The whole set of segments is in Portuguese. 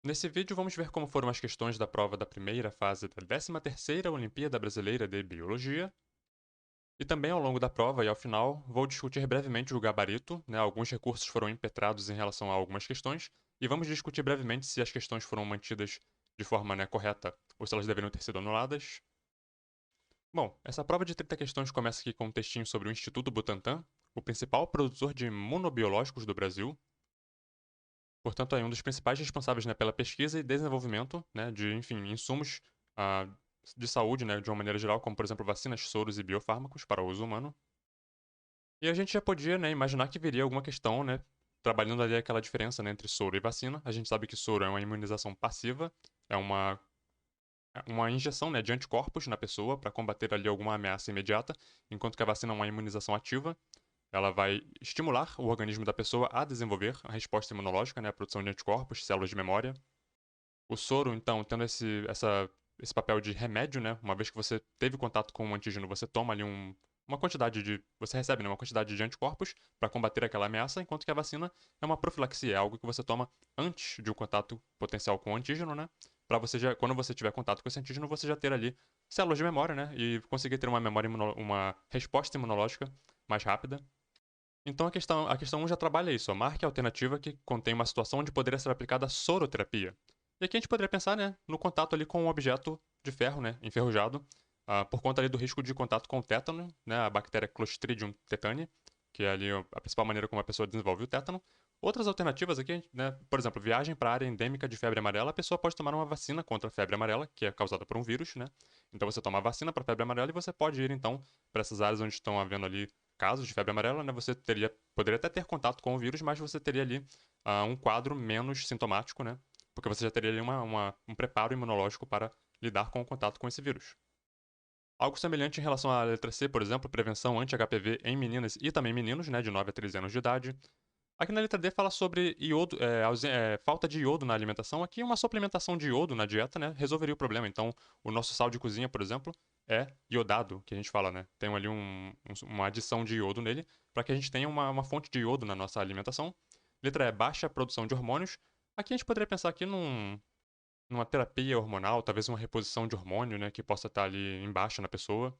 Nesse vídeo vamos ver como foram as questões da prova da primeira fase da 13ª Olimpíada Brasileira de Biologia, e também ao longo da prova e ao final vou discutir brevemente o gabarito, né, alguns recursos foram impetrados em relação a algumas questões, e vamos discutir brevemente se as questões foram mantidas de forma, né, correta ou se elas deveriam ter sido anuladas. Bom, essa prova de 30 questões começa aqui com um textinho sobre o Instituto Butantan, o principal produtor de imunobiológicos do Brasil. Portanto, é um dos principais responsáveis, né, pela pesquisa e desenvolvimento, né, de, enfim, insumos ah, de saúde, né, de uma maneira geral, como, por exemplo, vacinas, soros e biofármacos para o uso humano. E a gente já podia, né, imaginar que viria alguma questão, né, trabalhando ali aquela diferença, né, entre soro e vacina. A gente sabe que soro é uma imunização passiva, é uma injeção, né, de anticorpos na pessoa para combater ali alguma ameaça imediata, enquanto que a vacina é uma imunização ativa. Ela vai estimular o organismo da pessoa a desenvolver a resposta imunológica, né, a produção de anticorpos, células de memória. O soro, então, tendo esse papel de remédio, né? Uma vez que você teve contato com um antígeno, você toma ali uma quantidade de. Você recebe, né, uma quantidade de anticorpos para combater aquela ameaça, enquanto que a vacina é uma profilaxia, é algo que você toma antes de um contato potencial com o antígeno, né? Para você já, quando você tiver contato com esse antígeno, você já ter ali células de memória, né? E conseguir ter uma resposta imunológica mais rápida. Então a questão 1 já trabalha isso, ó, marque a alternativa que contém uma situação onde poderia ser aplicada a soroterapia. E aqui a gente poderia pensar, né, no contato ali com um objeto de ferro, né, enferrujado, por conta ali do risco de contato com o tétano, né, a bactéria Clostridium tetani, que é ali a principal maneira como a pessoa desenvolve o tétano. Outras alternativas aqui, né, por exemplo, viagem para a área endêmica de febre amarela, a pessoa pode tomar uma vacina contra a febre amarela, que é causada por um vírus, né? Então você toma a vacina para a febre amarela e você pode ir então para essas áreas onde estão havendo ali casos de febre amarela, né, você poderia até ter contato com o vírus, mas você teria ali um quadro menos sintomático, né? Porque você já teria ali um preparo imunológico para lidar com o contato com esse vírus. Algo semelhante em relação à letra C, por exemplo, prevenção anti-HPV em meninas e também meninos, né, de 9 a 13 anos de idade. Aqui na letra D fala sobre iodo, falta de iodo na alimentação. Aqui uma suplementação de iodo na dieta, né, resolveria o problema. Então, o nosso sal de cozinha, por exemplo, é iodado, que a gente fala, né? Tem ali uma adição de iodo nele, para que a gente tenha uma fonte de iodo na nossa alimentação. Letra E, baixa produção de hormônios. Aqui a gente poderia pensar aqui numa terapia hormonal, talvez uma reposição de hormônio, né, que possa estar ali embaixo na pessoa.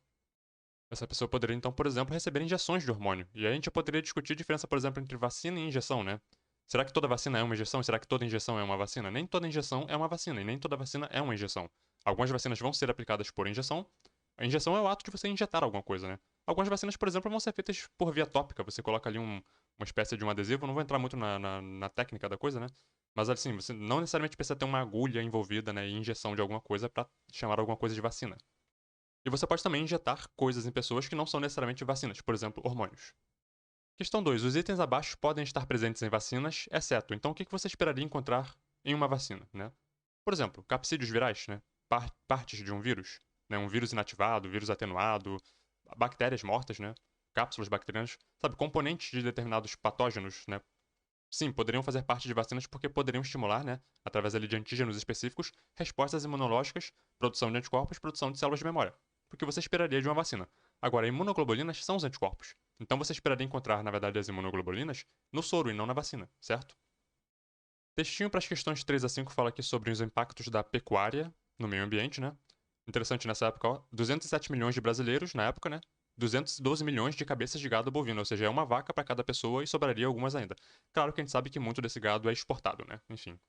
Essa pessoa poderia, então, por exemplo, receber injeções de hormônio. E aí a gente poderia discutir a diferença, por exemplo, entre vacina e injeção, né? Será que toda vacina é uma injeção? Será que toda injeção é uma vacina? Nem toda injeção é uma vacina, e nem toda vacina é uma injeção. Algumas vacinas vão ser aplicadas por injeção. A injeção é o ato de você injetar alguma coisa, né? Algumas vacinas, por exemplo, vão ser feitas por via tópica. Você coloca ali uma espécie de um adesivo. Não vou entrar muito na técnica da coisa, né? Mas assim, você não necessariamente precisa ter uma agulha envolvida, né, em injeção de alguma coisa para chamar alguma coisa de vacina. E você pode também injetar coisas em pessoas que não são necessariamente vacinas, por exemplo, hormônios. Questão 2. Os itens abaixo podem estar presentes em vacinas, exceto. Então, o que você esperaria encontrar em uma vacina, né? Por exemplo, capsídeos virais, né? Partes de um vírus, né? Um vírus inativado, vírus atenuado, bactérias mortas, né? Cápsulas bacterianas, sabe? Componentes de determinados patógenos, né? Sim, poderiam fazer parte de vacinas porque poderiam estimular, né? Através ali de antígenos específicos, respostas imunológicas, produção de anticorpos, produção de células de memória. Porque você esperaria de uma vacina. Agora, imunoglobulinas são os anticorpos. Então você esperaria encontrar, na verdade, as imunoglobulinas no soro e não na vacina, certo? Textinho para as questões 3 a 5 fala aqui sobre os impactos da pecuária no meio ambiente, né? Interessante nessa época, ó, 207 milhões de brasileiros na época, né? 212 milhões de cabeças de gado bovino, ou seja, é uma vaca para cada pessoa e sobraria algumas ainda. Claro que a gente sabe que muito desse gado é exportado, né? Enfim.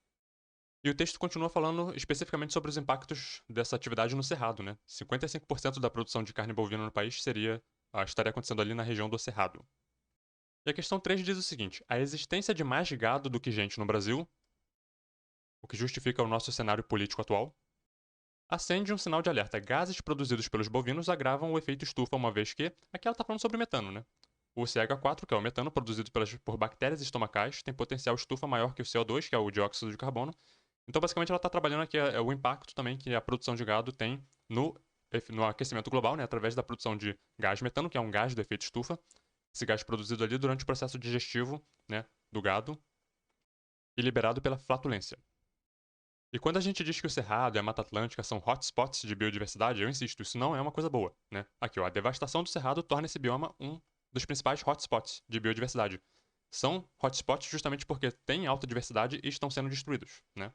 E o texto continua falando especificamente sobre os impactos dessa atividade no cerrado, né? 55% da produção de carne bovina no país estaria acontecendo ali na região do cerrado. E a questão 3 diz o seguinte: a existência de mais gado do que gente no Brasil, o que justifica o nosso cenário político atual, acende um sinal de alerta. Gases produzidos pelos bovinos agravam o efeito estufa, uma vez que. Aqui ela está falando sobre metano, né? O CH4, que é o metano produzido por bactérias estomacais, tem potencial estufa maior que o CO2, que é o dióxido de carbono. Então, basicamente, ela está trabalhando aqui o impacto também que a produção de gado tem no aquecimento global, né? Através da produção de gás metano, que é um gás do efeito estufa. Esse gás produzido ali durante o processo digestivo, né, do gado e liberado pela flatulência. E quando a gente diz que o Cerrado e a Mata Atlântica são hotspots de biodiversidade, eu insisto, isso não é uma coisa boa, né? Aqui, ó, a devastação do Cerrado torna esse bioma um dos principais hotspots de biodiversidade. São hotspots justamente porque têm alta diversidade e estão sendo destruídos, né?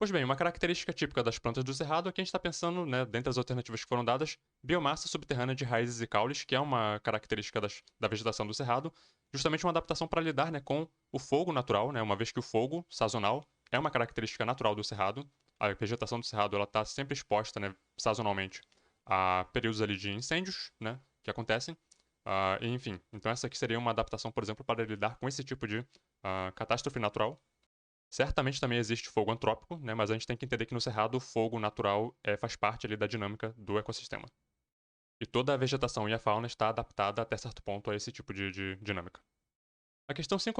Pois bem, uma característica típica das plantas do cerrado é que a gente está pensando, né, dentre as alternativas que foram dadas, biomassa subterrânea de raízes e caules, que é uma característica da vegetação do cerrado, justamente uma adaptação para lidar, né, com o fogo natural, né, uma vez que o fogo sazonal é uma característica natural do cerrado. A vegetação do cerrado ela está sempre exposta, né, sazonalmente a períodos ali de incêndios, né, que acontecem. Enfim, então essa aqui seria uma adaptação, por exemplo, para lidar com esse tipo de catástrofe natural. Certamente também existe fogo antrópico, né, mas a gente tem que entender que no cerrado o fogo natural faz parte ali da dinâmica do ecossistema. E toda a vegetação e a fauna está adaptada até certo ponto a esse tipo de dinâmica. A questão 5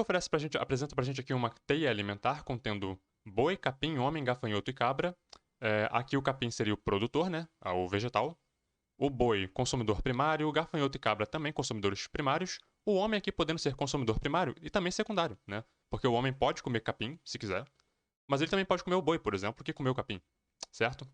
apresenta pra gente aqui uma teia alimentar contendo boi, capim, homem, gafanhoto e cabra. Aqui o capim seria o produtor, né, o vegetal. O boi, consumidor primário, o gafanhoto e cabra também consumidores primários. O homem aqui podendo ser consumidor primário e também secundário, né? Porque o homem pode comer capim, se quiser, mas ele também pode comer o boi, por exemplo, que comeu o capim, certo?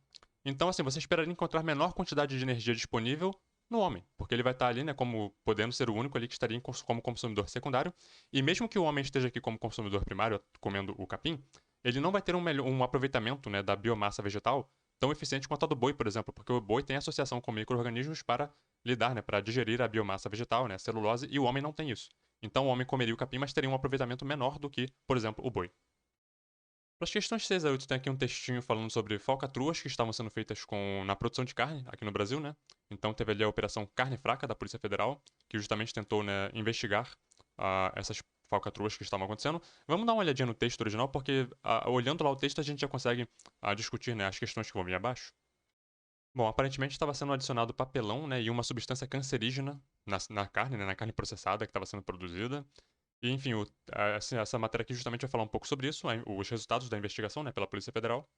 Então, assim, você esperaria encontrar menor quantidade de energia disponível no homem, porque ele vai estar ali, né, como podendo ser o único ali que estaria como consumidor secundário, e mesmo que o homem esteja aqui como consumidor primário, comendo o capim, ele não vai ter um aproveitamento, né, da biomassa vegetal tão eficiente quanto a do boi, por exemplo, porque o boi tem associação com micro-organismos para lidar, né, para digerir a biomassa vegetal, né, a celulose, e o homem não tem isso. Então o homem comeria o capim, mas teria um aproveitamento menor do que, por exemplo, o boi. Para as questões 6 a 8 tem aqui um textinho falando sobre falcatruas que estavam sendo feitas na produção de carne aqui no Brasil, né? Então teve ali a Operação Carne Fraca da Polícia Federal, que justamente tentou, né, investigar essas falcatruas que estavam acontecendo. Vamos dar uma olhadinha no texto original, porque olhando lá o texto a gente já consegue discutir, né, as questões que vão vir abaixo. Bom, aparentemente estava sendo adicionado papelão, né, e uma substância cancerígena na carne, né, na carne processada que estava sendo produzida. E, enfim, assim, essa matéria aqui justamente vai falar um pouco sobre isso, os resultados da investigação, né, pela Polícia Federal.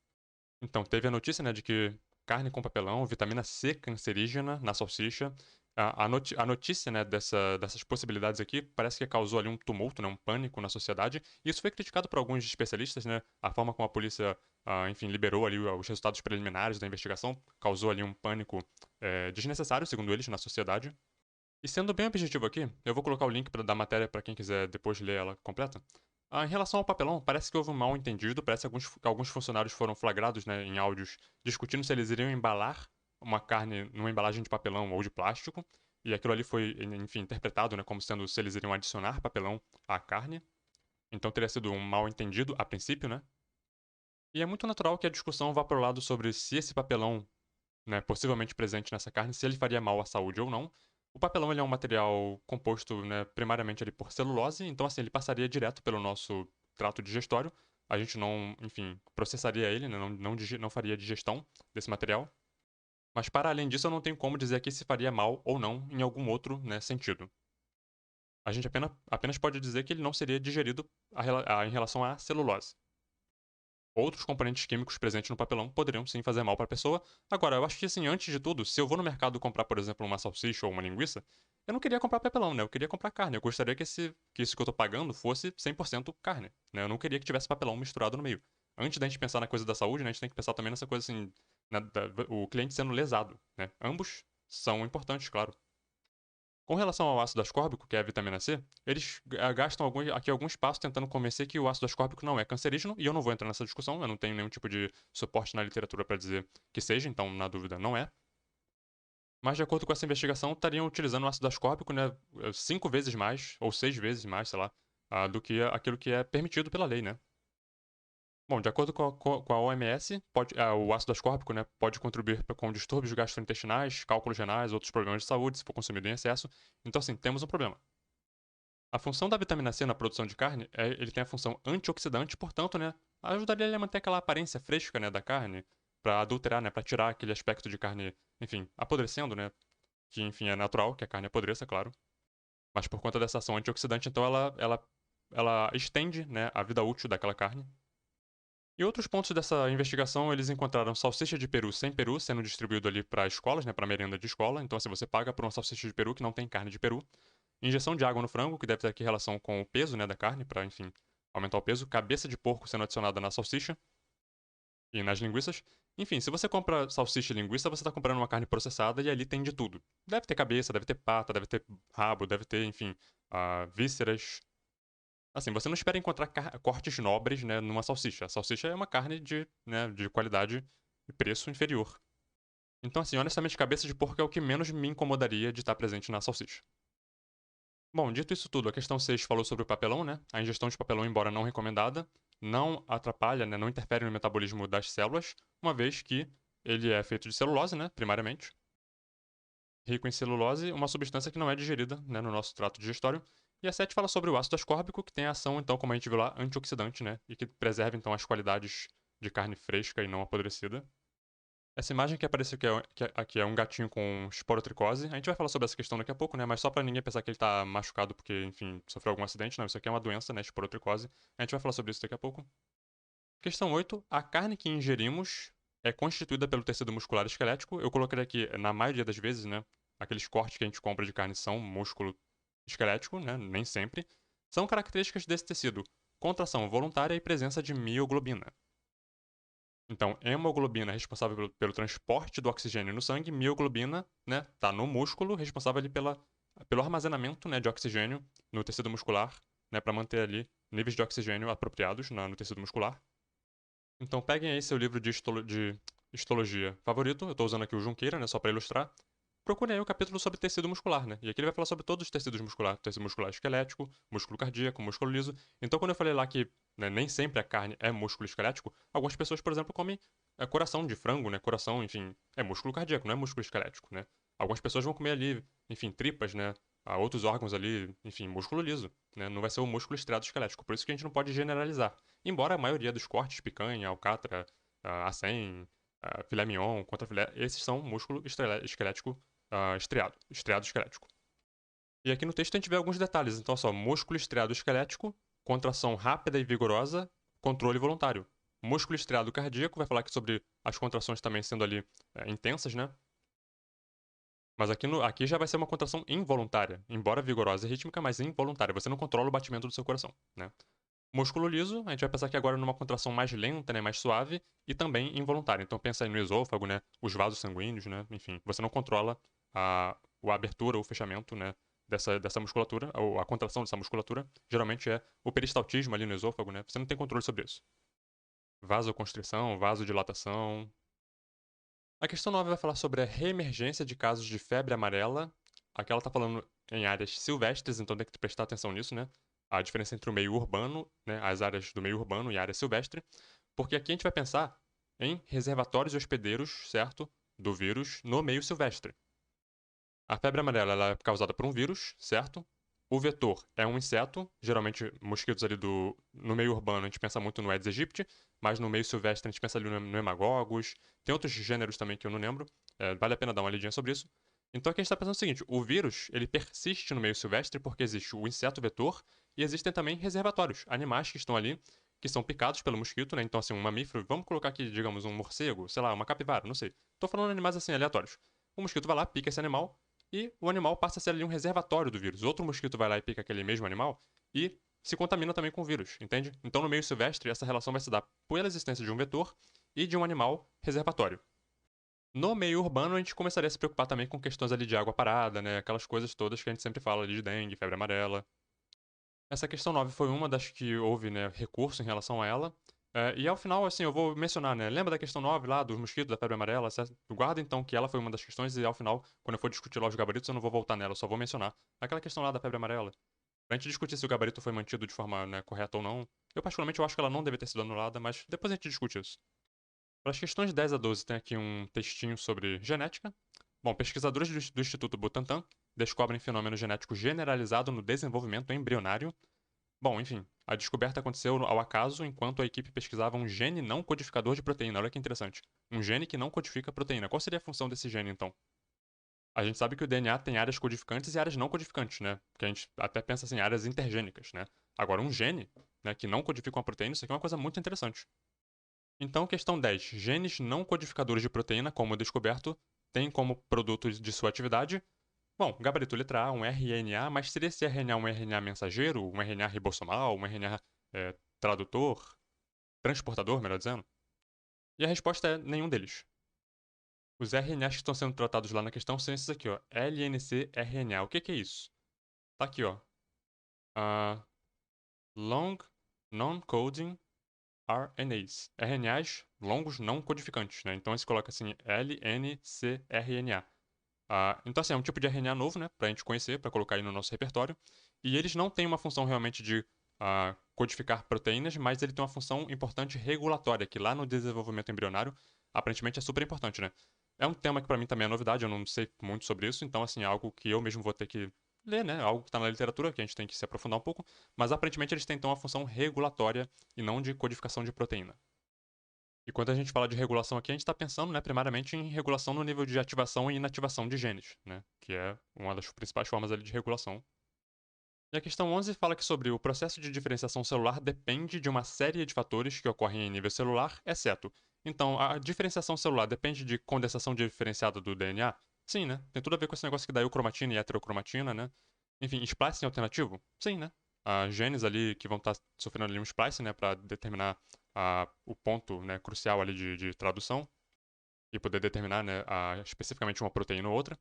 Então, teve a notícia, né, de que carne com papelão, vitamina C cancerígena na salsicha. A notícia, né, dessas possibilidades aqui parece que causou ali um tumulto, né, um pânico na sociedade. E isso foi criticado por alguns especialistas, né, a forma como a polícia, enfim, liberou ali os resultados preliminares da investigação causou ali um pânico desnecessário, segundo eles, na sociedade. E sendo bem objetivo aqui, eu vou colocar o link da matéria para quem quiser depois ler ela completa. Em relação ao papelão, parece que houve um mal entendido, parece que alguns funcionários foram flagrados, né, em áudios discutindo se eles iriam embalar uma carne numa embalagem de papelão ou de plástico, e aquilo ali foi, enfim, interpretado, né, como sendo se eles iriam adicionar papelão à carne. Então teria sido um mal entendido a princípio, né? E é muito natural que a discussão vá para o lado sobre se esse papelão, né, possivelmente presente nessa carne, se ele faria mal à saúde ou não. O papelão ele é um material composto, né, primariamente ali por celulose, então assim, ele passaria direto pelo nosso trato digestório. A gente não, enfim, processaria ele, né, não faria digestão desse material. Mas para além disso, eu não tenho como dizer aqui se faria mal ou não em algum outro, né, sentido. A gente apenas pode dizer que ele não seria digerido em relação à celulose. Outros componentes químicos presentes no papelão poderiam sim fazer mal para a pessoa. Agora, eu acho que assim, antes de tudo, se eu vou no mercado comprar, por exemplo, uma salsicha ou uma linguiça, eu não queria comprar papelão, né? Eu queria comprar carne. Eu gostaria que isso que eu tô pagando fosse 100% carne, né? Eu não queria que tivesse papelão misturado no meio. Antes da gente pensar na coisa da saúde, né, a gente tem que pensar também nessa coisa assim, né, o cliente sendo lesado, né? Ambos são importantes, claro. Com relação ao ácido ascórbico, que é a vitamina C, eles gastam aqui algum espaço tentando convencer que o ácido ascórbico não é cancerígeno, e eu não vou entrar nessa discussão, eu não tenho nenhum tipo de suporte na literatura para dizer que seja, então, na dúvida, não é. Mas, de acordo com essa investigação, estariam utilizando o ácido ascórbico, né, 5 vezes mais, ou 6 vezes mais, sei lá, do que aquilo que é permitido pela lei, né? Bom, de acordo com a OMS, o ácido ascórbico, né, pode contribuir com distúrbios gastrointestinais, cálculos renais, outros problemas de saúde, se for consumido em excesso. Então, assim, temos um problema. A função da vitamina C na produção de carne ele tem a função antioxidante, portanto, né, ajudaria ele a manter aquela aparência fresca, né, da carne, para adulterar, né, para tirar aquele aspecto de carne, enfim, apodrecendo, né, que enfim é natural que a carne apodreça, claro. Mas por conta dessa ação antioxidante, então ela estende, né, a vida útil daquela carne. E outros pontos dessa investigação, eles encontraram salsicha de peru sem peru sendo distribuído ali para escolas, né, para merenda de escola. Então, se você paga por uma salsicha de peru que não tem carne de peru, injeção de água no frango, que deve ter aqui relação com o peso, né, da carne, para, enfim, aumentar o peso. Cabeça de porco sendo adicionada na salsicha e nas linguiças. Enfim, se você compra salsicha e linguiça, você está comprando uma carne processada e ali tem de tudo. Deve ter cabeça, deve ter pata, deve ter rabo, deve ter, enfim, vísceras. Assim, você não espera encontrar cortes nobres, né, numa salsicha. A salsicha é uma carne de, né, de qualidade e preço inferior. Então, assim, honestamente, cabeça de porco é o que menos me incomodaria de estar presente na salsicha. Bom, dito isso tudo, a questão 6 falou sobre o papelão, né? A ingestão de papelão, embora não recomendada, não atrapalha, né, não interfere no metabolismo das células, uma vez que ele é feito de celulose, né, primariamente. Rico em celulose, uma substância que não é digerida, né, no nosso trato digestório. E a 7 fala sobre o ácido ascórbico, que tem a ação, então, como a gente viu lá, antioxidante, né, e que preserva, então, as qualidades de carne fresca e não apodrecida. Essa imagem que apareceu aqui é um gatinho com esporotricose. A gente vai falar sobre essa questão daqui a pouco, né? Mas só pra ninguém pensar que ele tá machucado porque, enfim, sofreu algum acidente. Não, isso aqui é uma doença, né? Esporotricose. A gente vai falar sobre isso daqui a pouco. Questão 8. A carne que ingerimos é constituída pelo tecido muscular esquelético. Eu coloquei aqui, na maioria das vezes, né? Aqueles cortes que a gente compra de carne são músculo esquelético, né? Nem sempre. São características desse tecido: contração voluntária e presença de mioglobina. Então, hemoglobina é responsável pelo transporte do oxigênio no sangue, mioglobina, né, tá no músculo, responsável ali pelo armazenamento, né, de oxigênio no tecido muscular, né, para manter ali níveis de oxigênio apropriados no tecido muscular. Então, peguem aí seu livro de histologia favorito, eu estou usando aqui o Junqueira, né, só para ilustrar. Procurem aí o capítulo sobre tecido muscular, né? E aqui ele vai falar sobre todos os tecidos musculares: tecido muscular esquelético, músculo cardíaco, músculo liso. Então, quando eu falei lá que, né, nem sempre a carne é músculo esquelético, algumas pessoas, por exemplo, comem coração de frango, né? Coração, enfim, é músculo cardíaco, não é músculo esquelético, né? Algumas pessoas vão comer ali, enfim, tripas, né? Outros órgãos ali, enfim, músculo liso, né? Não vai ser o músculo estriado esquelético. Por isso que a gente não pode generalizar. Embora a maioria dos cortes, picanha, alcatra, acém, filé mignon, contrafilé, esses são músculo esquelético estriado esquelético. E aqui no texto a gente vê alguns detalhes. Então, só, músculo estriado esquelético, contração rápida e vigorosa, controle voluntário. Músculo estriado cardíaco vai falar aqui sobre as contrações também sendo ali intensas, né? Mas aqui já vai ser uma contração involuntária, embora vigorosa e rítmica, mas involuntária. Você não controla o batimento do seu coração, né? Músculo liso, a gente vai pensar aqui agora numa contração mais lenta, né, mais suave e também involuntária. Então pensa aí no esôfago, né, os vasos sanguíneos, né, enfim, você não controla a abertura ou o fechamento, né, dessa musculatura, ou a contração dessa musculatura. Geralmente é o peristaltismo ali no esôfago, né, você não tem controle sobre isso. Vasoconstrição, vasodilatação. A questão 9 vai falar sobre a reemergência de casos de febre amarela. Aqui ela está falando em áreas silvestres, então tem que prestar atenção nisso, né? A diferença entre o meio urbano, né, as áreas do meio urbano e a área silvestre, porque aqui a gente vai pensar em reservatórios e hospedeiros, certo, do vírus no meio silvestre. A febre amarela ela é causada por um vírus, certo? O vetor é um inseto, geralmente mosquitos ali no meio urbano a gente pensa muito no Aedes aegypti, mas no meio silvestre a gente pensa ali no hemagogos. Tem outros gêneros também que eu não lembro, vale a pena dar uma lidinha sobre isso. Então aqui a gente está pensando o seguinte: o vírus ele persiste no meio silvestre porque existe o inseto vetor e existem também reservatórios, animais que estão ali, que são picados pelo mosquito, né? Então assim, um mamífero, vamos colocar aqui, digamos, um morcego, sei lá, uma capivara, não sei. Tô falando de animais assim aleatórios. O mosquito vai lá, pica esse animal, e o animal passa a ser ali um reservatório do vírus. Outro mosquito vai lá e pica aquele mesmo animal e se contamina também com o vírus, entende? Então, no meio silvestre, essa relação vai se dar pela existência de um vetor e de um animal reservatório. No meio urbano, a gente começaria a se preocupar também com questões ali de água parada, né? Aquelas coisas todas que a gente sempre fala ali de dengue, febre amarela. Essa questão 9 foi uma das que houve, né, recurso em relação a ela. E ao final, assim, eu vou mencionar, né? Lembra da questão 9 lá, dos mosquitos, da febre amarela? Certo? Guarda então que ela foi uma das questões e ao final, quando eu for discutir lá os gabaritos, eu não vou voltar nela, eu só vou mencionar. Aquela questão lá da febre amarela. Pra gente discutir se o gabarito foi mantido de forma, né, correta ou não. Eu, particularmente, eu acho que ela não deve ter sido anulada, mas depois a gente discute isso. Para as questões 10 a 12, tem aqui um textinho sobre genética. Bom, pesquisadores do Instituto Butantan descobrem fenômeno genético generalizado no desenvolvimento embrionário. Bom, enfim, a descoberta aconteceu ao acaso enquanto a equipe pesquisava um gene não codificador de proteína. Olha que interessante. Um gene que não codifica proteína. Qual seria a função desse gene, então? A gente sabe que o DNA tem áreas codificantes e áreas não codificantes, né? Que a gente até pensa assim, áreas intergênicas, né? Agora, um gene, né, que não codifica uma proteína, isso aqui é uma coisa muito interessante. Então, questão 10. Genes não codificadores de proteína, como descoberto, têm como produto de sua atividade. Bom, gabarito letra A, um RNA, mas seria esse RNA um RNA mensageiro, um RNA ribossomal, um RNA tradutor, transportador, melhor dizendo? E a resposta é nenhum deles. Os RNAs que estão sendo tratados lá na questão são esses aqui, ó, LNC-RNA. O que é isso? Tá aqui, ó. Ah, Long Non-Coding RNAs. RNAs longos não codificantes, né? Então, se coloca assim, LNCRNA. Então, assim, é um tipo de RNA novo, né? Pra gente conhecer, pra colocar aí no nosso repertório. E eles não têm uma função realmente de codificar proteínas, mas ele tem uma função importante regulatória, que lá no desenvolvimento embrionário, aparentemente é super importante, né? É um tema que pra mim também é novidade, eu não sei muito sobre isso, então, assim, é algo que eu mesmo vou ter que ler, né? Algo que tá na literatura, que a gente tem que se aprofundar um pouco, mas aparentemente eles têm então uma função regulatória e não de codificação de proteína. E quando a gente fala de regulação aqui, a gente está pensando, né, primariamente em regulação no nível de ativação e inativação de genes, né, que é uma das principais formas ali de regulação. E a questão 11 fala que sobre o processo de diferenciação celular depende de uma série de fatores que ocorrem em nível celular, exceto. Então, a diferenciação celular depende de condensação diferenciada do DNA? Sim, né? Tem tudo a ver com esse negócio que dá eucromatina e heterocromatina, né? Enfim, splicing alternativo? Sim, né? Genes ali que vão estar sofrendo ali um splicing, né, para determinar o ponto, né, crucial ali de tradução e poder determinar, né, especificamente uma proteína ou outra.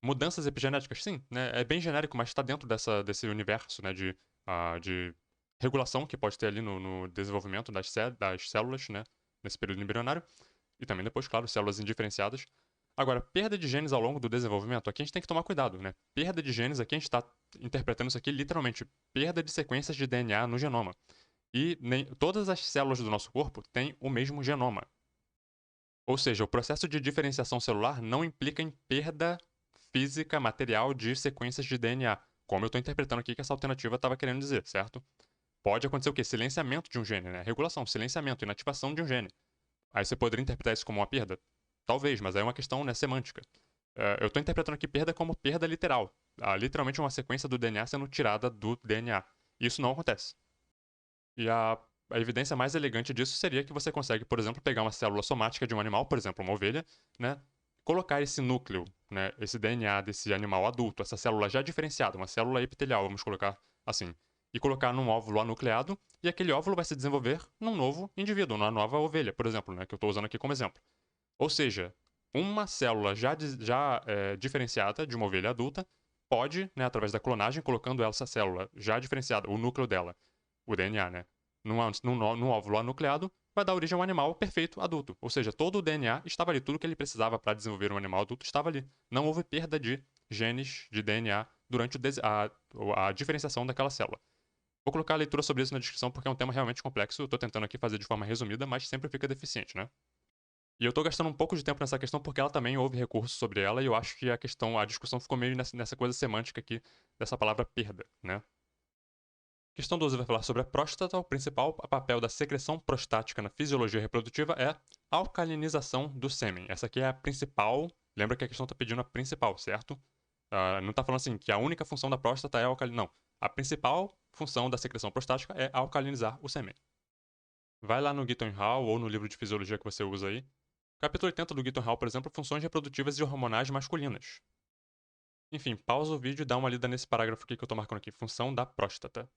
Mudanças epigenéticas, sim, né, é bem genérico, mas está dentro desse universo, né, de regulação que pode ter ali no desenvolvimento das células, né, nesse período embrionário. E também depois, claro, células indiferenciadas. Agora, perda de genes ao longo do desenvolvimento, aqui a gente tem que tomar cuidado, né? Perda de genes, aqui a gente está interpretando isso aqui literalmente, perda de sequências de DNA no genoma. E todas as células do nosso corpo têm o mesmo genoma. Ou seja, o processo de diferenciação celular não implica em perda física, material de sequências de DNA, como eu estou interpretando aqui que essa alternativa estava querendo dizer, certo? Pode acontecer o quê? Silenciamento de um gene, né? Regulação, silenciamento, inativação de um gene. Aí você poderia interpretar isso como uma perda? Talvez, mas aí é uma questão, né, semântica. Eu estou interpretando aqui perda como perda literal. Literalmente uma sequência do DNA sendo tirada do DNA. Isso não acontece. E a evidência mais elegante disso seria que você consegue, por exemplo, pegar uma célula somática de um animal, por exemplo, uma ovelha, né? Colocar esse núcleo, né, esse DNA desse animal adulto, essa célula já diferenciada, uma célula epitelial, vamos colocar assim, e colocar num óvulo anucleado, e aquele óvulo vai se desenvolver num novo indivíduo, numa nova ovelha, por exemplo, né, que eu estou usando aqui como exemplo. Ou seja, uma célula já diferenciada de uma ovelha adulta pode, né, através da clonagem, colocando essa célula já diferenciada, o núcleo dela, o DNA, né, num óvulo anucleado, vai dar origem a um animal perfeito adulto. Ou seja, todo o DNA estava ali, tudo que ele precisava para desenvolver um animal adulto estava ali. Não houve perda de genes de DNA durante a diferenciação daquela célula. Vou colocar a leitura sobre isso na descrição porque é um tema realmente complexo. Eu estou tentando aqui fazer de forma resumida, mas sempre fica deficiente, né? E eu tô gastando um pouco de tempo nessa questão porque ela também houve recursos sobre ela e eu acho que a discussão ficou meio nessa coisa semântica aqui dessa palavra perda, né? Questão 12 vai falar sobre a próstata. O principal papel da secreção prostática na fisiologia reprodutiva é a alcalinização do sêmen. Essa aqui é a principal. Lembra que a questão está pedindo a principal, certo? Não está falando assim que a única função da próstata é alcalinizar. Não. A principal função da secreção prostática é alcalinizar o sêmen. Vai lá no Gitton Hall ou no livro de fisiologia que você usa aí. Capítulo 80 do Gitton Hall, por exemplo, funções reprodutivas e hormonais masculinas. Enfim, pausa o vídeo e dá uma lida nesse parágrafo aqui que eu tô marcando aqui. Função da próstata.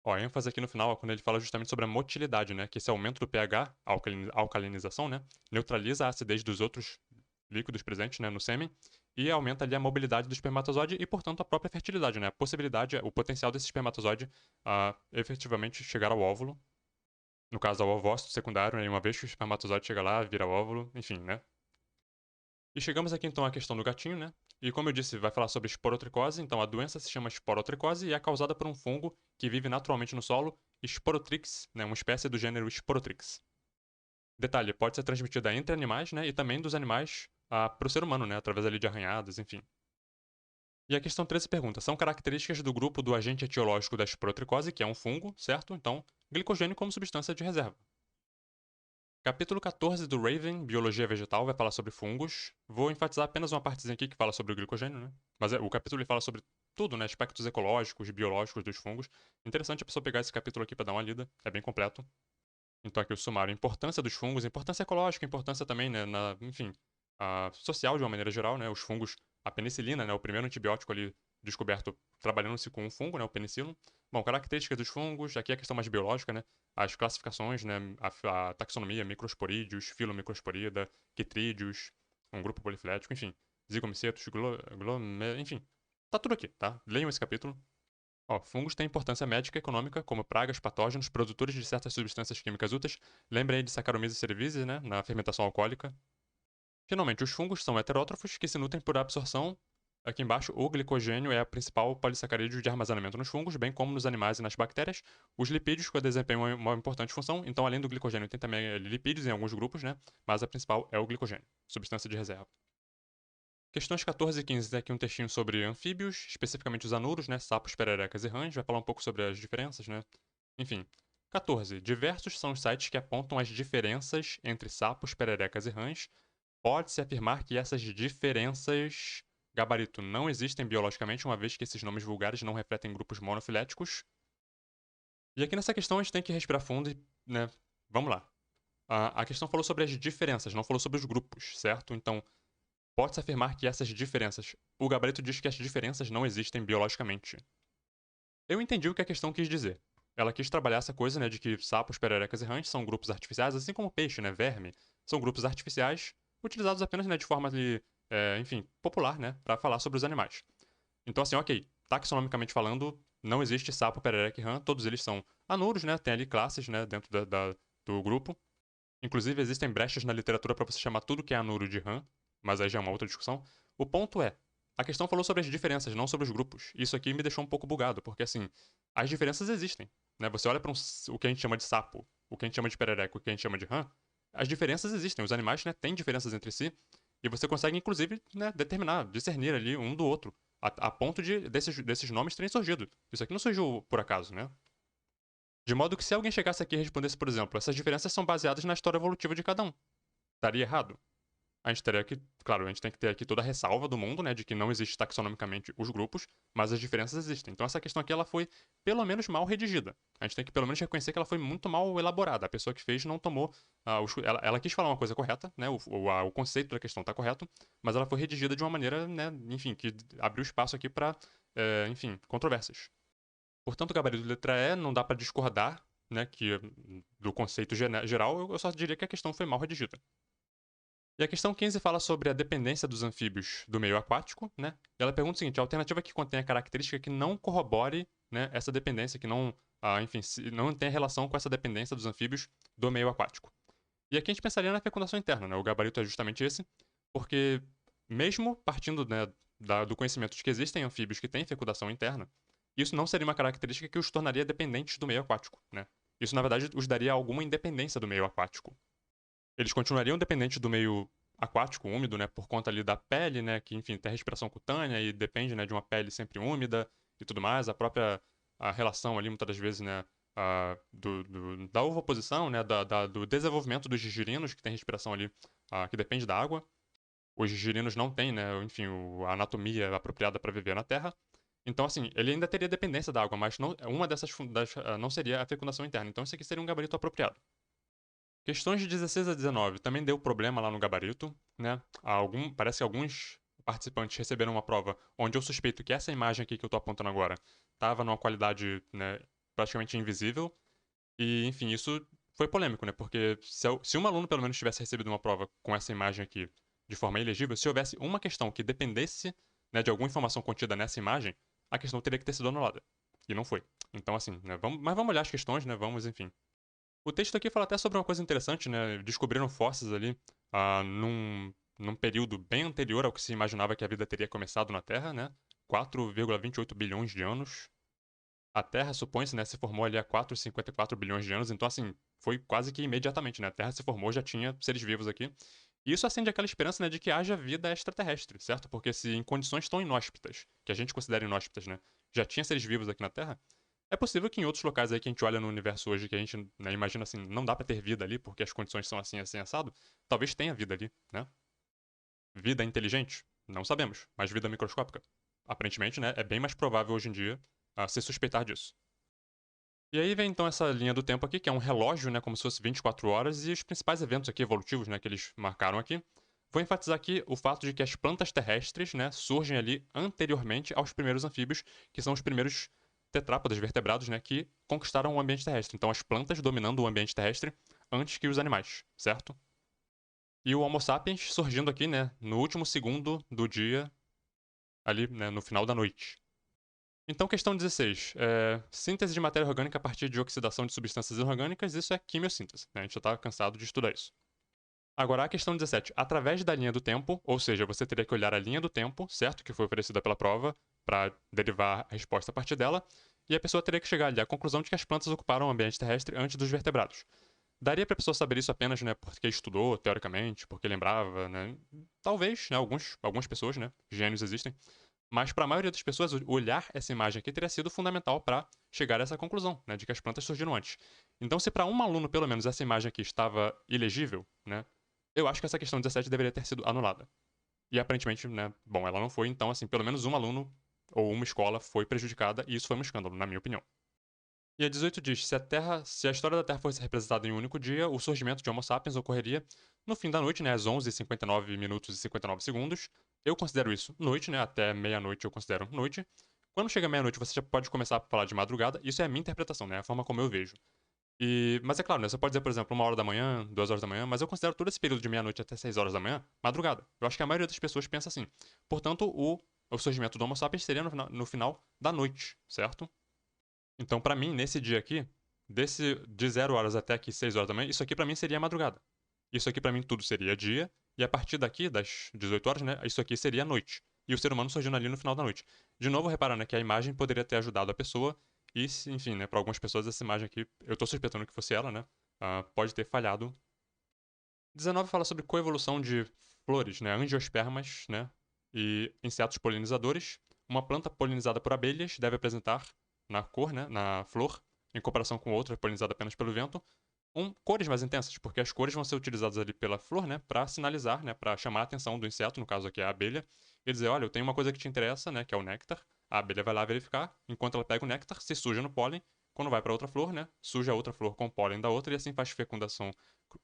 Ó, a ênfase aqui no final, ó, quando ele fala justamente sobre a motilidade, né? Que esse aumento do pH, a alcalinização, né? Neutraliza a acidez dos outros líquidos presentes, né, no sêmen e aumenta ali a mobilidade do espermatozoide e, portanto, a própria fertilidade, né? A possibilidade, o potencial desse espermatozoide a efetivamente chegar ao óvulo. No caso, ao ovócito secundário, né? E uma vez que o espermatozoide chega lá, vira óvulo, enfim, né? E chegamos aqui então à questão do gatinho, né? E como eu disse, vai falar sobre esporotricose. Então a doença se chama esporotricose e é causada por um fungo que vive naturalmente no solo, Sporotrix, né? Uma espécie do gênero Sporotrix. Detalhe, pode ser transmitida entre animais, né? E também dos animais para o ser humano, né? Através ali de arranhadas, enfim. E a questão 13 pergunta: são características do grupo do agente etiológico da esporotricose, que é um fungo, certo? Então, glicogênio como substância de reserva. Capítulo 14 do Raven, Biologia Vegetal, vai falar sobre fungos. Vou enfatizar apenas uma partezinha aqui que fala sobre o glicogênio, né? Mas o capítulo ele fala sobre tudo, né? Aspectos ecológicos, biológicos dos fungos. Interessante a pessoa pegar esse capítulo aqui para dar uma lida, é bem completo. Então aqui o sumário, a importância dos fungos, a importância ecológica, a importância também, né, enfim, social de uma maneira geral, né? Os fungos, a penicilina, né? O primeiro antibiótico ali descoberto trabalhando-se com um fungo, né? O penicilino. Bom, características dos fungos, aqui é a questão mais biológica, né? As classificações, né? A taxonomia, microsporídeos, filomicrosporida, quitrídeos, um grupo polifilético, enfim, zigomicetos, enfim. Tá tudo aqui, tá? Leiam esse capítulo. Ó, fungos têm importância médica e econômica como pragas, patógenos, produtores de certas substâncias químicas úteis. Lembrem aí de Saccharomyces cerevisiae, né, na fermentação alcoólica. Finalmente, os fungos são heterótrofos que se nutrem por absorção. Aqui embaixo, o glicogênio é a principal polissacarídeo de armazenamento nos fungos, bem como nos animais e nas bactérias. Os lipídios desempenham uma importante função, então além do glicogênio tem também lipídios em alguns grupos, né? Mas a principal é o glicogênio, substância de reserva. Questões 14 e 15 tem aqui um textinho sobre anfíbios, especificamente os anuros, né? Sapos, pererecas e rãs. Vai falar um pouco sobre as diferenças, né? Enfim. 14. Diversos são os sites que apontam as diferenças entre sapos, pererecas e rãs. Pode-se afirmar que essas diferenças gabarito não existem biologicamente, uma vez que esses nomes vulgares não refletem grupos monofiléticos. E aqui nessa questão a gente tem que respirar fundo e, né, vamos lá. A questão falou sobre as diferenças, não falou sobre os grupos, certo? Então, pode-se afirmar que essas diferenças. O gabarito diz que as diferenças não existem biologicamente. Eu entendi o que a questão quis dizer. Ela quis trabalhar essa coisa, né, de que sapos, pererecas e rãs são grupos artificiais, assim como peixe, né, verme, são grupos artificiais utilizados apenas, né, de forma ali, enfim, popular, né, para falar sobre os animais. Então, assim, ok, taxonomicamente falando, não existe sapo, perereca e rã, todos eles são anuros, né, tem ali classes, né, dentro do grupo. Inclusive, existem brechas na literatura para você chamar tudo que é anuro de rã, mas aí já é uma outra discussão. O ponto é, a questão falou sobre as diferenças, não sobre os grupos. Isso aqui me deixou um pouco bugado, porque assim, as diferenças existem. Né? Você olha para o que a gente chama de sapo, o que a gente chama de perereco, o que a gente chama de rã, as diferenças existem. Os animais, né, têm diferenças entre si, e você consegue, inclusive, né, determinar, discernir ali um do outro, a ponto de desses nomes terem surgido. Isso aqui não surgiu por acaso, né? De modo que se alguém chegasse aqui e respondesse, por exemplo, essas diferenças são baseadas na história evolutiva de cada um, estaria errado? A gente teria que, claro, a gente tem que ter aqui toda a ressalva do mundo, né, de que não existe taxonomicamente os grupos, mas as diferenças existem. Então essa questão aqui ela foi pelo menos mal redigida. A gente tem que pelo menos reconhecer que ela foi muito mal elaborada. A pessoa que fez não tomou, ela quis falar uma coisa correta, né, o conceito da questão está correto, mas ela foi redigida de uma maneira, né, enfim, que abriu espaço aqui para, enfim, controvérsias. Portanto, o gabarito de letra E não dá para discordar, né, que do conceito geral, eu só diria que a questão foi mal redigida. E a questão 15 fala sobre a dependência dos anfíbios do meio aquático, né? E ela pergunta o seguinte: a alternativa que contém a característica que não corrobore, né, essa dependência, que não, enfim, não tem relação com essa dependência dos anfíbios do meio aquático. E aqui a gente pensaria na fecundação interna, né? O gabarito é justamente esse, porque mesmo partindo, né, do conhecimento de que existem anfíbios que têm fecundação interna, isso não seria uma característica que os tornaria dependentes do meio aquático, né? Isso, na verdade, os daria alguma independência do meio aquático. Eles continuariam dependentes do meio aquático, úmido, né, por conta ali da pele, né, que, enfim, tem respiração cutânea e depende, né, de uma pele sempre úmida e tudo mais, a própria relação ali, muitas das vezes, né, da ovoposição, né, do desenvolvimento dos gigirinos, que tem respiração ali, que depende da água. Os gigirinos não têm, né, enfim, a anatomia apropriada para viver na Terra. Então, assim, ele ainda teria dependência da água, mas não, uma dessas não seria a fecundação interna. Então, isso aqui seria um gabarito apropriado. Questões de 16 a 19 também deu problema lá no gabarito, né? Parece que alguns participantes receberam uma prova onde eu suspeito que essa imagem aqui que eu estou apontando agora estava numa qualidade, né, praticamente invisível. E, enfim, isso foi polêmico, né? Porque se um aluno pelo menos tivesse recebido uma prova com essa imagem aqui de forma ilegível, se houvesse uma questão que dependesse, né, de alguma informação contida nessa imagem, a questão teria que ter sido anulada. E não foi. Então, assim, né, mas vamos olhar as questões, né? Vamos, enfim. O texto aqui fala até sobre uma coisa interessante, né? Descobriram fósseis ali num período bem anterior ao que se imaginava que a vida teria começado na Terra, né? 4,28 bilhões de anos. A Terra, supõe-se, né, se formou ali há 4,54 bilhões de anos, então, assim, foi quase que imediatamente, né? A Terra se formou, já tinha seres vivos aqui. E isso acende aquela esperança, né, de que haja vida extraterrestre, certo? Porque se em condições tão inóspitas, que a gente considera inóspitas, né, já tinha seres vivos aqui na Terra, é possível que em outros locais aí que a gente olha no universo hoje, que a gente, né, imagina assim, não dá pra ter vida ali porque as condições são assim, assim, assado, talvez tenha vida ali, né? Vida inteligente? Não sabemos, mas vida microscópica? Aparentemente, né, é bem mais provável hoje em dia se suspeitar disso. E aí vem então essa linha do tempo aqui, que é um relógio, né, como se fosse 24 horas, e os principais eventos aqui evolutivos, né, que eles marcaram aqui. Vou enfatizar aqui o fato de que as plantas terrestres, né, surgem ali anteriormente aos primeiros anfíbios, que são os primeiros tetrápodes vertebrados, né, que conquistaram o ambiente terrestre. Então as plantas dominando o ambiente terrestre antes que os animais, certo? E o Homo sapiens surgindo aqui, né, no último segundo do dia, ali, né, no final da noite. Então, questão 16. Síntese de matéria orgânica a partir de oxidação de substâncias inorgânicas, isso é quimiossíntese, né? A gente já tá cansado de estudar isso. Agora, a questão 17. Através da linha do tempo, ou seja, você teria que olhar a linha do tempo, certo? Que foi oferecida pela prova, para derivar a resposta a partir dela, e a pessoa teria que chegar ali à conclusão de que as plantas ocuparam o ambiente terrestre antes dos vertebrados. Daria para a pessoa saber isso apenas, né, porque estudou, teoricamente, porque lembrava, né? Talvez, né, algumas pessoas, né, gênios existem, mas para a maioria das pessoas, olhar essa imagem aqui teria sido fundamental para chegar a essa conclusão, né, de que as plantas surgiram antes. Então, se para um aluno, pelo menos, essa imagem aqui estava ilegível, né, eu acho que essa questão 17 deveria ter sido anulada. E aparentemente, né, bom, ela não foi, então, assim, pelo menos um aluno ou uma escola foi prejudicada, e isso foi um escândalo, na minha opinião. E a 18 diz: se a história da Terra fosse representada em um único dia, o surgimento de Homo sapiens ocorreria no fim da noite, né, às 11h59 minutos e 59 segundos. Eu considero isso noite, né, até meia-noite eu considero noite. Quando chega meia-noite, você já pode começar a falar de madrugada. Isso é a minha interpretação, né, a forma como eu vejo. Mas é claro, né, você pode dizer, por exemplo, 1 hora da manhã, 2 horas da manhã, mas eu considero todo esse período de meia-noite até 6 horas da manhã madrugada. Eu acho que a maioria das pessoas pensa assim. Portanto, o surgimento do Homo sapiens seria no final da noite, certo? Então, pra mim, nesse dia aqui, de 0 horas até aqui 6 horas da manhã, isso aqui pra mim seria madrugada. Isso aqui pra mim tudo seria dia, e a partir daqui, das 18 horas, né, isso aqui seria noite. E o ser humano surgindo ali no final da noite. De novo, reparando, né, que a imagem poderia ter ajudado a pessoa, e, enfim, né, pra algumas pessoas essa imagem aqui, eu tô suspeitando que fosse ela, né, pode ter falhado. 19 fala sobre coevolução de flores, né, angiospermas, né, e insetos polinizadores. Uma planta polinizada por abelhas deve apresentar, na cor, né, na flor, em comparação com outra polinizada apenas pelo vento, cores mais intensas, porque as cores vão ser utilizadas ali pela flor, né, para sinalizar, né, para chamar a atenção do inseto, no caso aqui é a abelha, e dizer, olha, eu tenho uma coisa que te interessa, né, que é o néctar. A abelha vai lá verificar, enquanto ela pega o néctar, se suja no pólen, quando vai para outra flor, né, suja a outra flor com o pólen da outra e assim faz fecundação,